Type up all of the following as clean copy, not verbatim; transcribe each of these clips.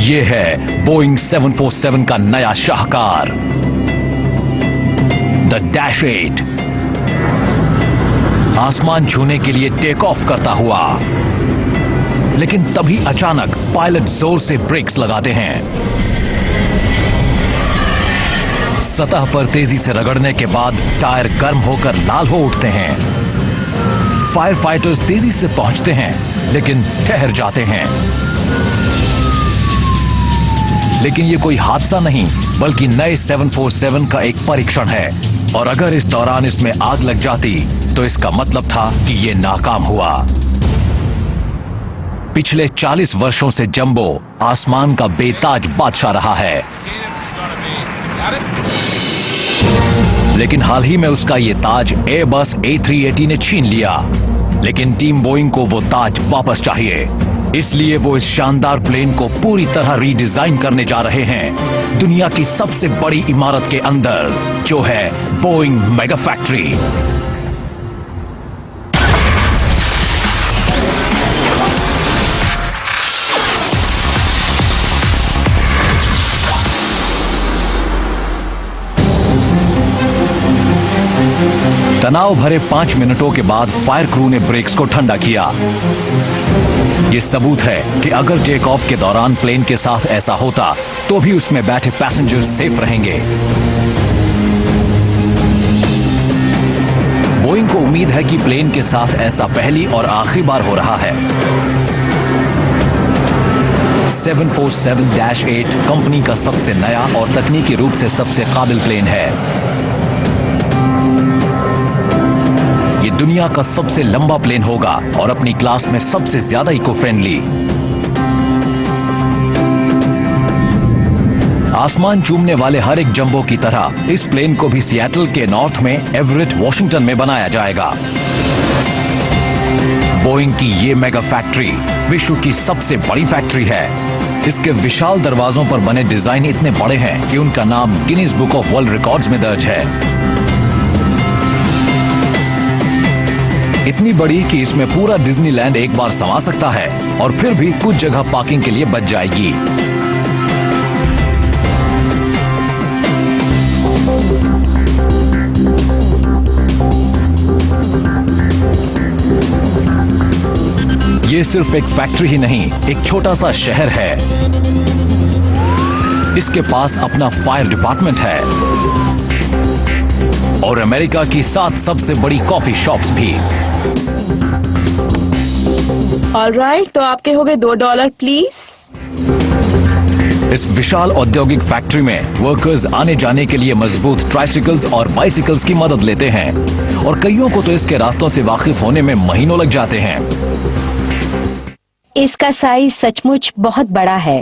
ये है बोइंग 747 का नया शाहकार, द डैश 8। आसमान छूने के लिए टेक ऑफ करता हुआ, लेकिन तभी अचानक पायलट जोर से ब्रेक्स लगाते हैं। सतह पर तेजी से रगड़ने के बाद टायर गर्म होकर लाल हो उठते हैं। फायर फाइटर्स तेजी से पहुंचते हैं, लेकिन ठहर जाते हैं। लेकिन ये कोई हादसा नहीं, बल्कि नए 747 का एक परीक्षण है। और अगर इस दौरान इसमें आग लग जाती तो इसका मतलब था कि ये नाकाम हुआ। पिछले 40 वर्षों से जंबो आसमान का बेताज बादशाह रहा है, लेकिन हाल ही में उसका ये ताज एयरबस A380 ने छीन लिया। लेकिन टीम बोइंग को वो ताज वापस चाहिए, इसलिए वो इस शानदार प्लेन को पूरी तरह रीडिजाइन करने जा रहे हैं, दुनिया की सबसे बड़ी इमारत के अंदर, जो है बोइंग मेगा फैक्ट्री। तनाव भरे 5 मिनटों के बाद फायर क्रू ने ब्रेक्स को ठंडा किया। यह सबूत है कि अगर टेक ऑफ के दौरान प्लेन के साथ ऐसा होता तो भी उसमें बैठे पैसेंजर्स सेफ रहेंगे। बोइंग को उम्मीद है कि प्लेन के साथ ऐसा पहली और आखिरी बार हो रहा है। 747-8 कंपनी का सबसे नया और तकनीकी रूप से सबसे काबिल प्लेन है। ये दुनिया का सबसे लंबा प्लेन होगा और अपनी क्लास में सबसे ज्यादा इको फ्रेंडली। आसमान चूमने वाले हर एक जंबो की तरह इस प्लेन को भी सिएटल के नॉर्थ में एवरेट वॉशिंगटन में बनाया जाएगा। बोइंग की ये मेगा फैक्ट्री विश्व की सबसे बड़ी फैक्ट्री है। इसके विशाल दरवाजों पर बने डिजाइन इतने बड़े हैं कि उनका नाम Guinness book of world records में दर्ज है। इतनी बड़ी कि इसमें पूरा डिज्नीलैंड एक बार समा सकता है, और फिर भी कुछ जगह पार्किंग के लिए बच जाएगी। ये सिर्फ एक फैक्ट्री ही नहीं, एक छोटा सा शहर है। इसके पास अपना फायर डिपार्टमेंट है और अमेरिका की 7 सबसे बड़ी कॉफी शॉप्स भी। ऑलराइट, तो आपके हो गए $2 प्लीज। इस विशाल औद्योगिक फैक्ट्री में वर्कर्स आने जाने के लिए मजबूत ट्राइसिकल्स और बाइसिकल्स की मदद लेते हैं, और कईयों को तो इसके रास्तों से वाकिफ होने में महीनों लग जाते हैं। इसका साइज सचमुच बहुत बड़ा है।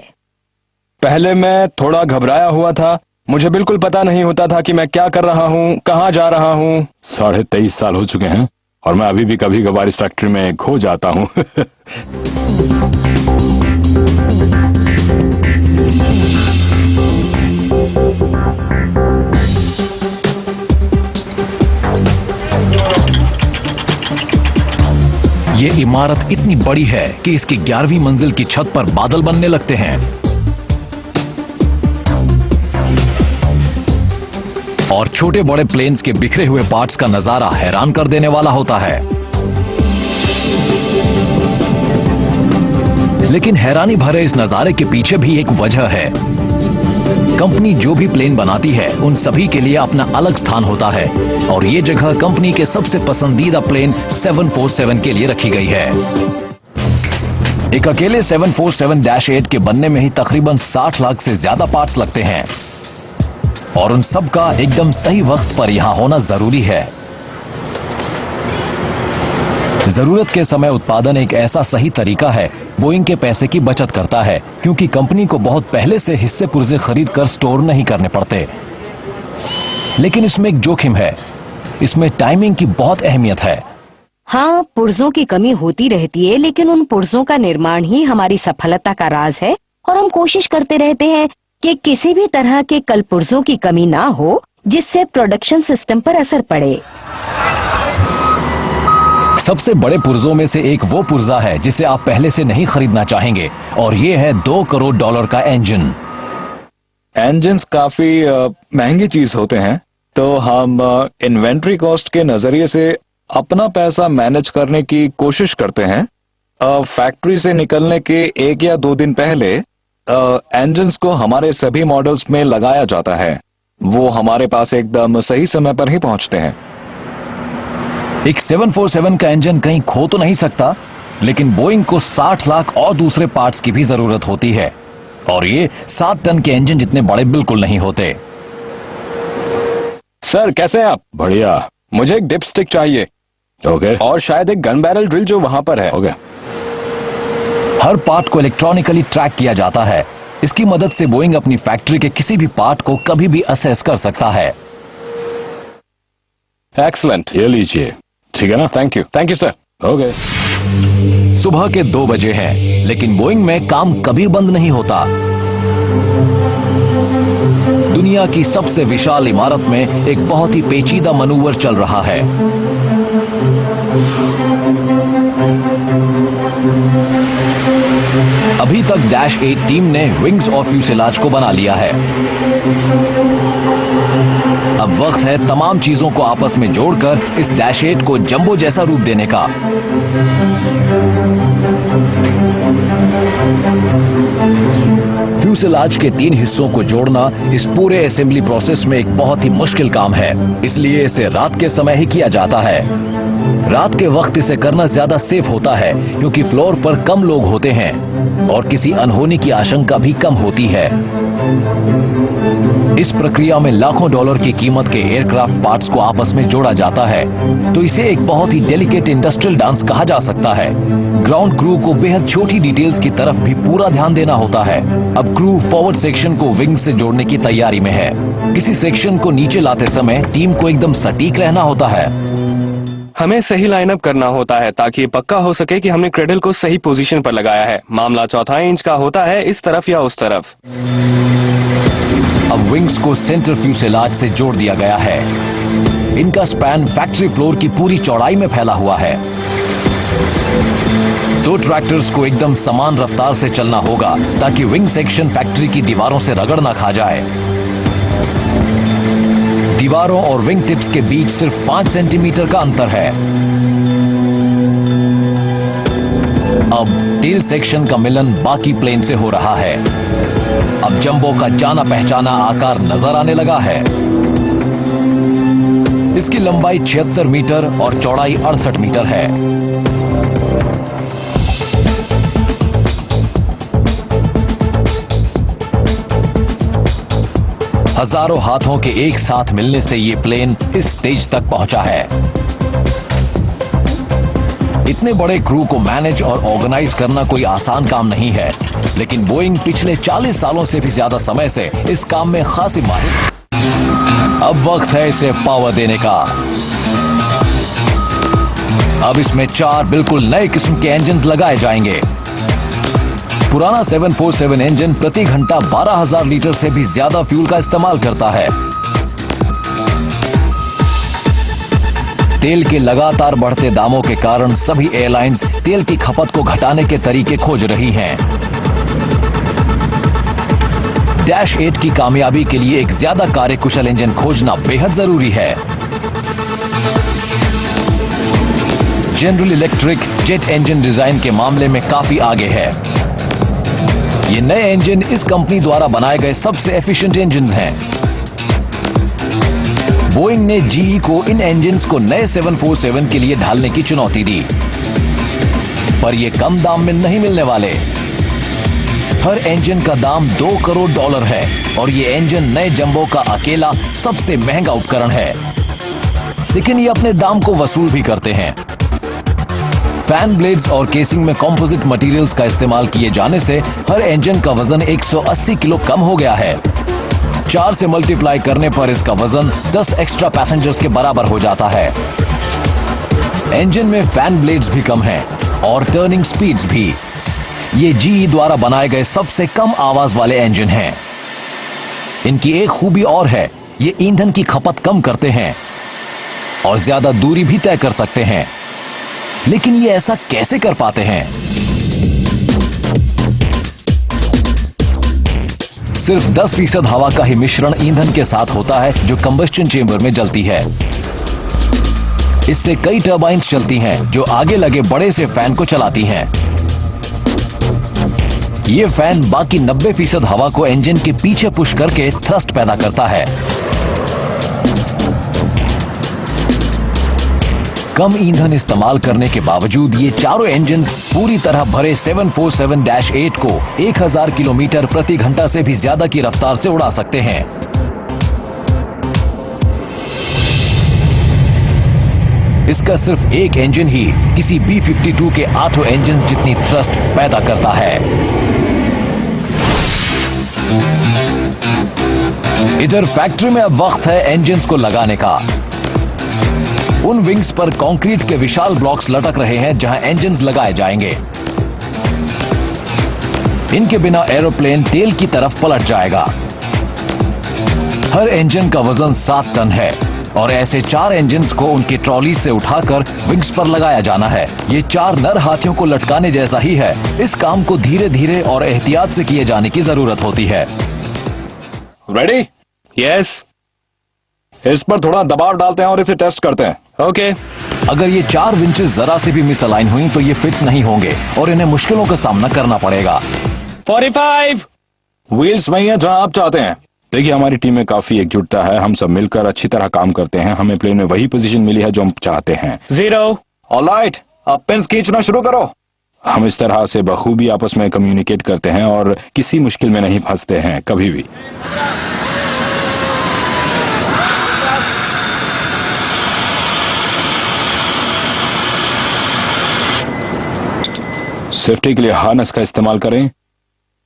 पहले मैं थोड़ा घबराया हुआ था। मुझे बिल्कुल पता नहीं होता था कि मैं क्या कर रहा हूँ, कहाँ जा रहा हूँ। 23.5 साल हो चुके हैं और मैं अभी भी कभी कभार इस फैक्ट्री में खो जाता हूँ। ये इमारत इतनी बड़ी है कि इसकी 11वीं मंजिल की छत पर बादल बनने लगते हैं, और छोटे बड़े प्लेन्स के बिखरे हुए पार्ट्स का नजारा हैरान कर देने वाला होता है। लेकिन हैरानी भरे इस नजारे के पीछे भी एक वजह है। कंपनी जो भी प्लेन बनाती है उन सभी के लिए अपना अलग स्थान होता है, और ये जगह कंपनी के सबसे पसंदीदा प्लेन 747 के लिए रखी गई है। एक अकेले 747-8 के बनने में ही तकरीबन 60 लाख से ज्यादा पार्ट्स लगते हैं, और उन सब का एकदम सही वक्त पर यहां होना जरूरी है। जरूरत के समय उत्पादन एक ऐसा सही तरीका है, बोइंग के पैसे की बचत करता है, क्योंकि कंपनी को बहुत पहले से हिस्से पुर्जे खरीद कर स्टोर नहीं करने पड़ते। लेकिन इसमें एक जोखिम है, इसमें टाइमिंग की बहुत अहमियत है। हाँ, पुर्जों की कमी होती रहती है, लेकिन उन पुर्जों का निर्माण ही हमारी सफलता का राज है, और हम कोशिश करते रहते हैं कि किसी भी तरह के कलपुर्जों की कमी ना हो, जिससे प्रोडक्शन सिस्टम पर असर पड़े। सबसे बड़े पुर्जों में से एक वो पुर्जा है जिसे आप पहले से नहीं खरीदना चाहेंगे, और ये है $2 करोड़ का इंजन। इंजन्स काफी महंगी चीज होते हैं, तो हम इन्वेंट्री कॉस्ट के नजरिए से अपना पैसा मैनेज करने की कोशिश करते हैं। फैक्ट्री से निकलने के 1 या 2 दिन पहले इंजन्स को हमारे सभी मॉडल्स में लगाया जाता है। वो हमारे पास एकदम सही समय पर ही पहुंचते हैं। एक 747 का इंजन कहीं खो तो नहीं सकता, लेकिन बोइंग को 60 लाख और दूसरे पार्ट्स की भी जरूरत होती है, और ये 7 टन के इंजन जितने बड़े बिल्कुल नहीं होते। सर कैसे हैं आप? बढ़िया। मुझे एक डिप स्टिक चाहिए। ओके। और शायद एक गन बैरल ड्रिल जो वहां पर है। ओके। हर पार्ट को इलेक्ट्रॉनिकली ट्रैक किया जाता है। इसकी मदद से बोइंग अपनी फैक्ट्री के किसी भी पार्ट को कभी भी असेस कर सकता है। एक्सीलेंट, ये लीजिए। ठीक है ना? Thank you sir. ओके। सुबह के 2 बजे हैं, लेकिन बोइंग में काम कभी बंद नहीं होता। दुनिया की सबसे विशाल इमारत में एक बहुत ही पेचीदा मनूवर चल रहा है। अभी तक -8 टीम ने विंग्स और फ्यूसेलाज को बना लिया है। अब वक्त है तमाम चीजों को आपस में जोड़कर इस -8 को जंबो जैसा रूप देने का। फ्यूसेलाज के 3 हिस्सों को जोड़ना इस पूरे असेंबली प्रोसेस में एक बहुत ही मुश्किल काम है, इसलिए इसे रात के समय ही किया जाता है। रात के वक्त इसे करना ज्यादा सेफ होता है, क्योंकि फ्लोर पर कम लोग होते हैं और किसी अनहोनी की आशंका भी कम होती है। इस प्रक्रिया में लाखों डॉलर की कीमत के एयरक्राफ्ट पार्ट्स को आपस में जोड़ा जाता है, तो इसे एक बहुत ही डेलिकेट इंडस्ट्रियल डांस कहा जा सकता है। ग्राउंड क्रू को बेहद छोटी डिटेल्स की तरफ भी पूरा ध्यान देना होता है। अब क्रू फॉरवर्ड सेक्शन को विंग से जोड़ने की तैयारी में है। किसी सेक्शन को नीचे लाते समय टीम को एकदम सटीक रहना होता है। हमें सही लाइनअप करना होता है ताकि पक्का हो सके कि हमने क्रेडल को सही पोजीशन पर लगाया है। मामला 1/4 इंच का होता है, इस तरफ या उस तरफ। अब विंग्स को सेंटर फ्यूसेलाज से जोड़ दिया गया है। इनका स्पैन फैक्ट्री फ्लोर की पूरी चौड़ाई में फैला हुआ है। 2 ट्रैक्टर्स को एकदम समान रफ्तार से चलना होगा ताकि विंग सेक्शन फैक्ट्री की दीवारों से रगड़ ना खा जाए। दीवारों और विंग टिप्स के बीच सिर्फ 5 सेंटीमीटर का अंतर है। अब टेल सेक्शन का मिलन बाकी प्लेन से हो रहा है। अब जंबो का जाना पहचाना आकार नजर आने लगा है। इसकी लंबाई 76 मीटर और चौड़ाई 68 मीटर है। हजारों हाथों के एक साथ मिलने से ये प्लेन इस स्टेज तक पहुंचा है। इतने बड़े क्रू को मैनेज और ऑर्गेनाइज करना कोई आसान काम नहीं है, लेकिन बोइंग पिछले 40 सालों से भी ज्यादा समय से इस काम में खासी माहिर। अब वक्त है इसे पावर देने का। अब इसमें 4 बिल्कुल नए किस्म के इंजन लगाए जाएंगे। पुराना 747 इंजन प्रति घंटा 12,000 लीटर से भी ज्यादा फ्यूल का इस्तेमाल करता है। तेल के लगातार बढ़ते दामों के कारण सभी एयरलाइंस तेल की खपत को घटाने के तरीके खोज रही हैं। -8 की कामयाबी के लिए एक ज्यादा कार्यकुशल इंजन खोजना बेहद जरूरी है। General electric jet engine design के मामले में काफी आगे है। ये नए इंजन इस कंपनी द्वारा बनाए गए सबसे एफिशिएंट इंजन्स हैं। बोइंग ने जीई को इन इंजन्स को नए 747 के लिए ढालने की चुनौती दी, पर ये कम दाम में नहीं मिलने वाले। हर इंजन का दाम $2 करोड़ है और ये इंजन नए जंबो का अकेला सबसे महंगा उपकरण है, लेकिन ये अपने दाम को वसूल भी करते हैं। फैन ब्लेड्स और केसिंग में कंपोजिट मटेरियल्स का इस्तेमाल किए जाने से हर इंजन का वजन 180 किलो कम हो गया है। 4 से मल्टीप्लाई करने पर इसका वजन 10 एक्स्ट्रा पैसेंजर्स के बराबर हो जाता है। इंजन में फैन ब्लेड्स भी कम हैं और टर्निंग स्पीड्स भी। ये जीई द्वारा बनाए गए सबसे कम आवाज वाले इंजन हैं। इनकी एक खूबी और है, ये ईंधन की खपत कम करते हैं और ज्यादा दूरी भी तय कर सकते हैं। लेकिन ये ऐसा कैसे कर पाते हैं? सिर्फ 10% हवा का ही मिश्रण ईंधन के साथ होता है जो कंबस्शन चेंबर में जलती है। इससे कई टरबाइन्स चलती हैं जो आगे लगे बड़े से फैन को चलाती हैं। ये फैन बाकी 90% हवा को इंजन के पीछे पुश करके थ्रस्ट पैदा करता है। कम ईंधन इस्तेमाल करने के बावजूद ये चारों इंजन पूरी तरह भरे 747-8 को 1000 किलोमीटर प्रति घंटा से भी ज्यादा की रफ्तार से उड़ा सकते हैं। इसका सिर्फ एक इंजन ही किसी B-52 के 8 इंजन जितनी थ्रस्ट पैदा करता है। इधर फैक्ट्री में अब वक्त है इंजन्स को लगाने का। उन विंग्स पर कंक्रीट के विशाल ब्लॉक्स लटक रहे हैं जहां इंजन्स लगाए जाएंगे। इनके बिना एरोप्लेन टेल की तरफ पलट जाएगा। हर इंजन का वजन 7 टन है और ऐसे 4 इंजन्स को उनकी ट्रॉली से उठाकर विंग्स पर लगाया जाना है। ये 4 नर हाथियों को लटकाने जैसा ही है। इस काम को धीरे धीरे और एहतियात से किए जाने की जरूरत होती है। रेडी? यस। इस पर थोड़ा दबाव डालते हैं और इसे टेस्ट करते हैं। ओके। अगर ये 4 विंचेस जरा से भी मिसअलाइन हुई तो ये फिट नहीं होंगे और इन्हें मुश्किलों का सामना करना पड़ेगा। 45। व्हील्स वही है जहां आप चाहते हैं। देखिए, हमारी टीम में काफी एकजुटता है। हम सब मिलकर अच्छी तरह काम करते हैं। हमें प्लेन में वही पोजीशन मिली है जो हम चाहते हैं। 0। ऑलराइट, अब पिन्स खींचना शुरू करो। हम इस तरह से बखूबी आपस में कम्युनिकेट करते हैं और किसी मुश्किल में नहीं फंसते हैं कभी भी। सेफ्टी के लिए हार्नेस का इस्तेमाल करें।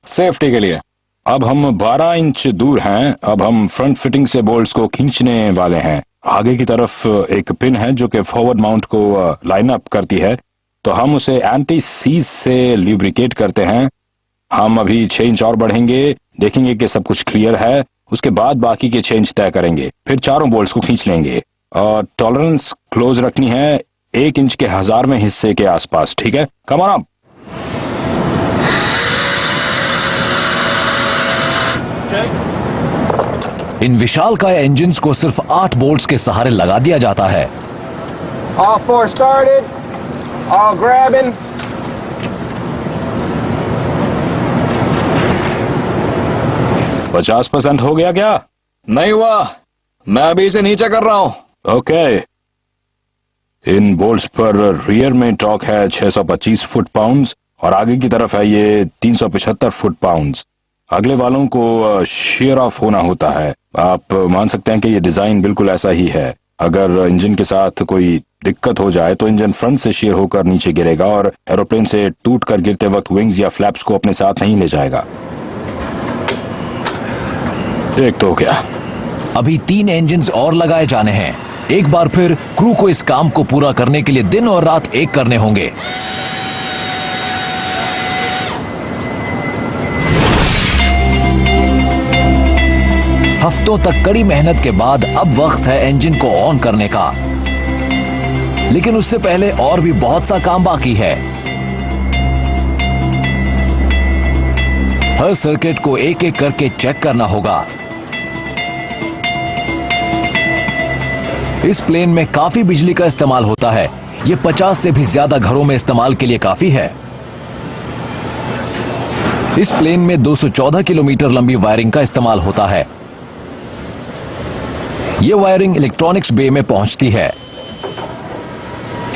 सेफ्टी के लिए अब हम 12 इंच दूर हैं। अब हम फ्रंट फिटिंग से बोल्ट्स को खींचने वाले हैं। आगे की तरफ एक पिन है जो कि फॉरवर्ड माउंट को लाइन अप करती है, तो हम उसे एंटी सीज से ल्यूब्रिकेट करते हैं। हम अभी 6 इंच और बढ़ेंगे, देखेंगे कि सब कुछ क्लियर है। उसके बाद बाकी के 6 इंच तय करेंगे। फिर चारों बोल्ट्स को खींच लेंगे और टॉलरेंस क्लोज रखनी है 1 इंच के 1000वें हिस्से के आसपास। ठीक है, कम ऑन अप। इन विशालकाय इंजन्स को सिर्फ 8 बोल्ट्स के सहारे लगा दिया जाता है। All 4 started. All grabbing. %50 हो गया क्या? नहीं हुआ, मैं अभी इसे नीचे कर रहा हूं। ओके। इन बोल्ट्स पर रियर में टॉर्क है 625 फुट पाउंड्स और आगे की तरफ है ये 375 फुट पाउंड्स। अगले वालों को शेयर ऑफ होना होता है। आप मान सकते हैं कि ये डिजाइन बिल्कुल ऐसा ही है। अगर इंजन के साथ कोई दिक्कत हो जाए तो इंजन फ्रंट से शेयर होकर नीचे गिरेगा और एरोप्लेन से टूट कर गिरते वक्त विंग्स या फ्लैप्स को अपने साथ नहीं ले जाएगा। एक तो हो गया। अभी 3 इंजन्स और लगाए जाने हैं। एक बार फिर क्रू को इस काम को पूरा करने के लिए दिन और रात एक करने होंगे। हफ्तों तक कड़ी मेहनत के बाद अब वक्त है इंजन को ऑन करने का। लेकिन उससे पहले और भी बहुत सा काम बाकी है। हर सर्किट को एक एक करके चेक करना होगा। इस प्लेन में काफी बिजली का इस्तेमाल होता है। ये 50 से भी ज्यादा घरों में इस्तेमाल के लिए काफी है। इस प्लेन में 214 किलोमीटर लंबी वायरिंग का इस्तेमाल होता है। ये वायरिंग इलेक्ट्रॉनिक्स बे में पहुंचती है।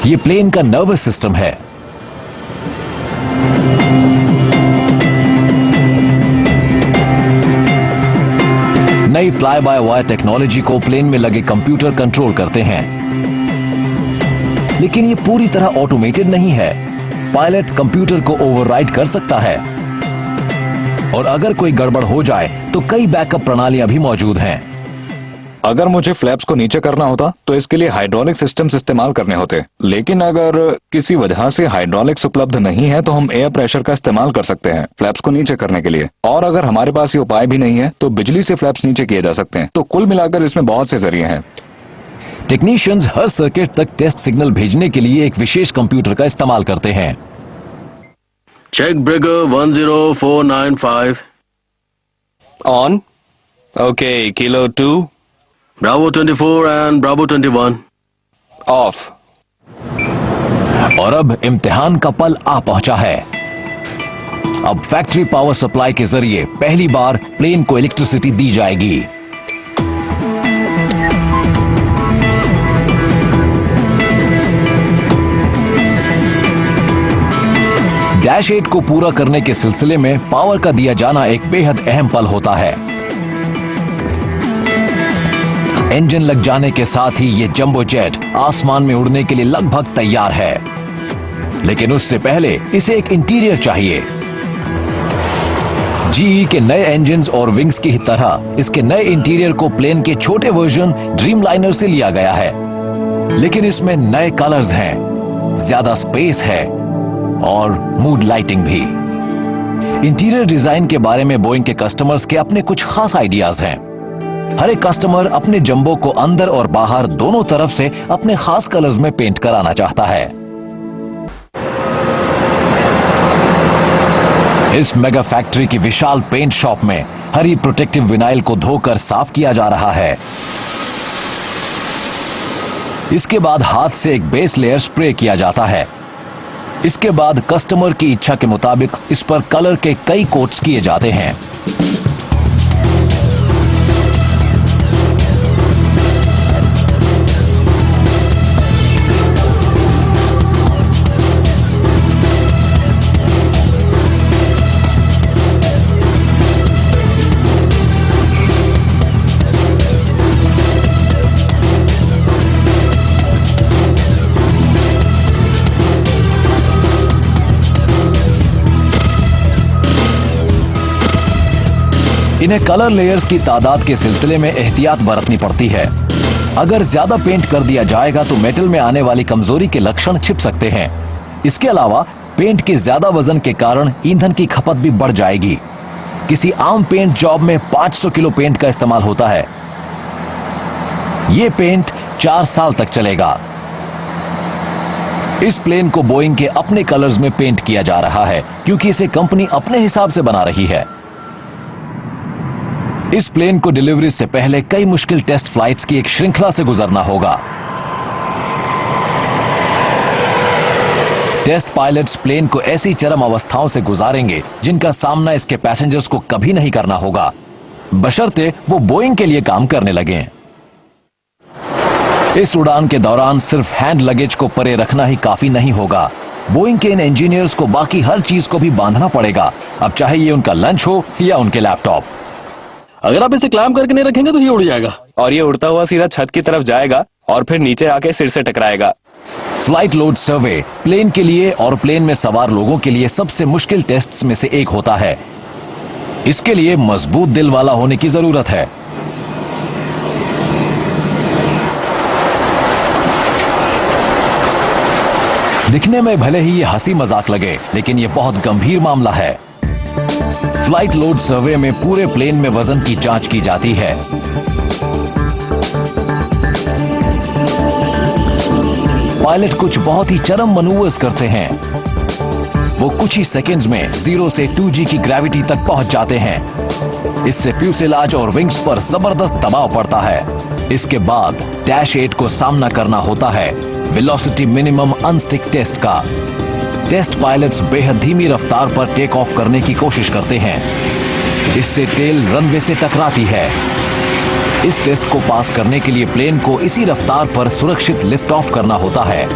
ये प्लेन का नर्वस सिस्टम है। नई फ्लाई बाय वायर टेक्नोलॉजी को प्लेन में लगे कंप्यूटर कंट्रोल करते हैं, लेकिन ये पूरी तरह ऑटोमेटेड नहीं है। पायलट कंप्यूटर को ओवरराइड कर सकता है और अगर कोई गड़बड़ हो जाए तो कई बैकअप प्रणालियां भी मौजूद हैं। अगर मुझे फ्लैप्स को नीचे करना होता तो इसके लिए हाइड्रोलिक सिस्टम्स इस्तेमाल करने होते, लेकिन अगर किसी वजह से हाइड्रोलिक्स उपलब्ध नहीं है तो हम एयर प्रेशर का इस्तेमाल कर सकते हैं फ्लैप्स को नीचे करने के लिए। और अगर हमारे पास ये उपाय भी नहीं है तो बिजली से फ्लैप्स नीचे किए जा सकते हैं। तो कुल मिलाकर इसमें बहुत से जरिए हैं। टेक्नीशियंस हर सर्किट तक टेस्ट सिग्नल भेजने के लिए एक विशेष कंप्यूटर का इस्तेमाल करते हैं। Check breaker 10495, on. Okay, kilo 2 Bravo 24 and Bravo 21. Off. और अब इम्तिहान का पल आ पहुंचा है। अब फैक्ट्री पावर सप्लाई के जरिए पहली बार प्लेन को इलेक्ट्रिसिटी दी जाएगी। डैश 8 को पूरा करने के सिलसिले में पावर का दिया जाना एक बेहद अहम पल होता है। इंजन लग जाने के साथ ही ये जंबो जेट आसमान में उड़ने के लिए लगभग तैयार है, लेकिन उससे पहले इसे एक इंटीरियर चाहिए। जीई के नए इंजन्स और विंग्स की तरह इसके नए इंटीरियर को प्लेन के छोटे वर्जन ड्रीमलाइनर से लिया गया है, लेकिन इसमें नए कलर्स हैं, ज्यादा स्पेस है और मूड लाइटिंग भी। इंटीरियर डिजाइन के बारे में बोइंग के कस्टमर्स के अपने कुछ खास आइडियाज हैं। हर एक कस्टमर अपने जंबो को अंदर और बाहर दोनों तरफ से अपने खास कलर्स में पेंट कराना चाहता है। इस मेगा फैक्ट्री की विशाल पेंट शॉप में हरी प्रोटेक्टिव विनाइल को धोकर साफ किया जा रहा है। इसके बाद हाथ से एक बेस लेयर स्प्रे किया जाता है। इसके बाद कस्टमर की इच्छा के मुताबिक इस पर कलर के कई कोट्स किए जाते हैं। इन्हें कलर लेयर्स की तादाद के सिलसिले में एहतियात बरतनी पड़ती है। अगर ज्यादा पेंट कर दिया जाएगा तो मेटल में आने वाली कमजोरी के लक्षण छिप सकते हैं। इसके अलावा पेंट के ज्यादा वजन के कारण ईंधन की खपत भी बढ़ जाएगी। किसी आम पेंट जॉब में 500 किलो पेंट का इस्तेमाल होता है। यह पेंट 4 साल तक चलेगा। इस प्लेन को बोइंग के अपने कलर्स में पेंट किया जा रहा है, क्योंकि इसे कंपनी अपने हिसाब से बना रही है। इस प्लेन को डिलीवरी से पहले कई मुश्किल टेस्ट फ्लाइट्स की एक श्रृंखला से गुजरना होगा। टेस्ट पायलट्स प्लेन को ऐसी चरम अवस्थाओं से गुजारेंगे जिनका सामना इसके पैसेंजर्स को कभी नहीं करना होगा, बशर्ते वो बोइंग के लिए काम करने लगें। इस उड़ान के दौरान सिर्फ हैंड लगेज को परे रखना ही काफी नहीं होगा। बोइंग के इन इंजीनियर्स को बाकी हर चीज को भी बांधना पड़ेगा, अब चाहे ये उनका लंच हो या उनके लैपटॉप। अगर आप इसे क्लैम्प करके नहीं रखेंगे तो ये उड़ जाएगा और ये उड़ता हुआ सीधा छत की तरफ जाएगा और फिर नीचे आके सिर से टकराएगा। फ्लाइट लोड सर्वे प्लेन के लिए और प्लेन में सवार लोगों के लिए सबसे मुश्किल टेस्ट्स में से एक होता है। इसके लिए मजबूत दिल वाला होने की जरूरत है। दिखने में भले ही ये हंसी मजाक लगे, लेकिन ये बहुत गंभीर मामला है। फ्लाइट लोड सर्वे में पूरे प्लेन में वजन की जांच की जाती है। पायलट कुछ बहुत ही चरम मनूवर्स करते हैं। वो कुछ ही सेकंड्स में 0 से 2G की ग्रेविटी तक पहुंच जाते हैं। इससे फ्यूसेलाज और विंग्स पर जबरदस्त दबाव पड़ता है। इसके बाद डैश 8 को सामना करना होता है वेलोसिटी मिनिमम अनस्टिक टेस्ट का। टेस्ट पायलट्स बेहद धीमी रफ्तार पर टेक ऑफ करने की कोशिश करते हैं। इससे टेल रनवे से टकराती है। इस टेस्ट को पास करने के लिए प्लेन को इसी रफ्तार पर सुरक्षित लिफ्ट ऑफ करना होता है।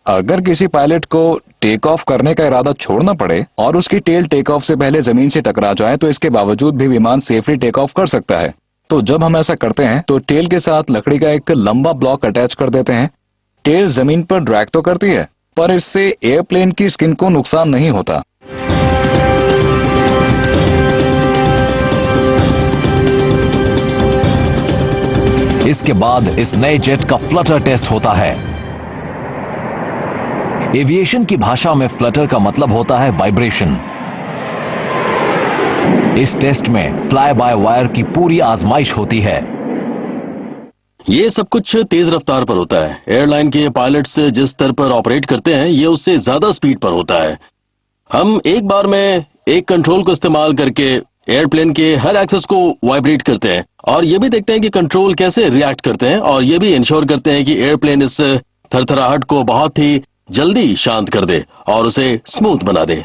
अगर किसी पायलट को टेक ऑफ करने का इरादा छोड़ना पड़े और उसकी टेल टेक ऑफ से पहले जमीन से टकरा जाए तो इसके बावजूद भी विमान सेफली टेक ऑफ कर सकता है। तो जब हम ऐसा करते हैं तो टेल के साथ लकड़ी का एक लंबा ब्लॉक अटैच कर देते हैं। टेल जमीन पर ड्रैग तो करती है, पर इससे एयरप्लेन की स्किन को नुकसान नहीं होता। इसके बाद इस नए जेट का फ्लटर टेस्ट होता है। एविएशन की भाषा में फ्लटर का मतलब होता है वाइब्रेशन। इस टेस्ट में फ्लाई बाय वायर की पूरी आजमाइश होती है। ये सब कुछ तेज रफ्तार पर होता है। एयरलाइन के पायलट्स जिस स्तर पर ऑपरेट करते हैं ये उससे ज्यादा स्पीड पर होता है। हम एक बार में एक कंट्रोल को इस्तेमाल करके एयरप्लेन के हर एक्सेस को वाइब्रेट करते हैं और ये भी देखते हैं कि कंट्रोल कैसे रिएक्ट करते हैं और ये भी इंश्योर करते हैं कि एयरप्लेन इस थरथराहट को बहुत ही जल्दी शांत कर दे और उसे स्मूथ बना दे।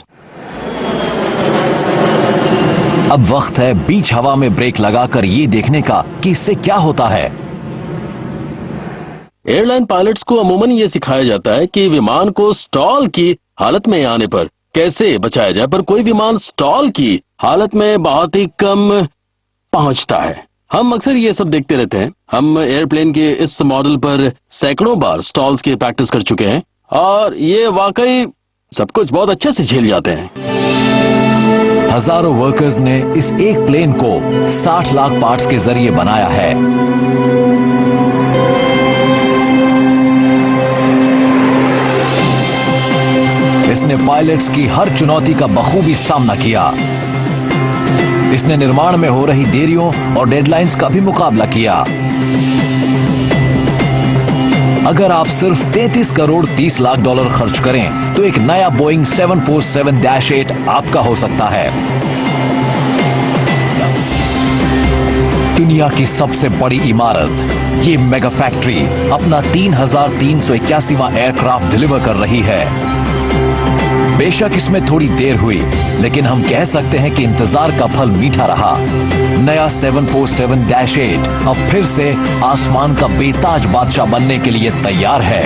अब वक्त है बीच हवा में ब्रेक लगाकर ये देखने का कि इससे क्या होता है। एयरलाइन पायलट्स को अमूमन ये सिखाया जाता है कि विमान को स्टॉल की हालत में आने पर कैसे बचाया जाए, पर कोई विमान स्टॉल की हालत में बहुत ही कम पहुंचता है। हम अक्सर ये सब देखते रहते हैं। हम एयरप्लेन के इस मॉडल पर सैकड़ों बार स्टॉल्स की प्रैक्टिस कर चुके हैं और ये वाकई सब कुछ बहुत अच्छे से झेल जाते हैं। हजारों वर्कर्स ने इस एक प्लेन को 60 लाख पार्ट्स के जरिए बनाया है। इसने पायलट्स की हर चुनौती का बखूबी सामना किया। इसने निर्माण में हो रही देरियों और डेडलाइंस का भी मुकाबला किया। अगर आप सिर्फ 33 करोड़ 30 लाख डॉलर खर्च करें तो एक नया बोइंग 747-8 आपका हो सकता है। दुनिया की सबसे बड़ी इमारत, ये मेगा फैक्ट्री अपना 3381वां एयरक्राफ्ट डिलीवर कर रही है। बेशक इसमें थोड़ी देर हुई, लेकिन हम कह सकते हैं कि इंतजार का फल मीठा रहा। नया 747-8 अब फिर से आसमान का बेताज बादशाह बनने के लिए तैयार है।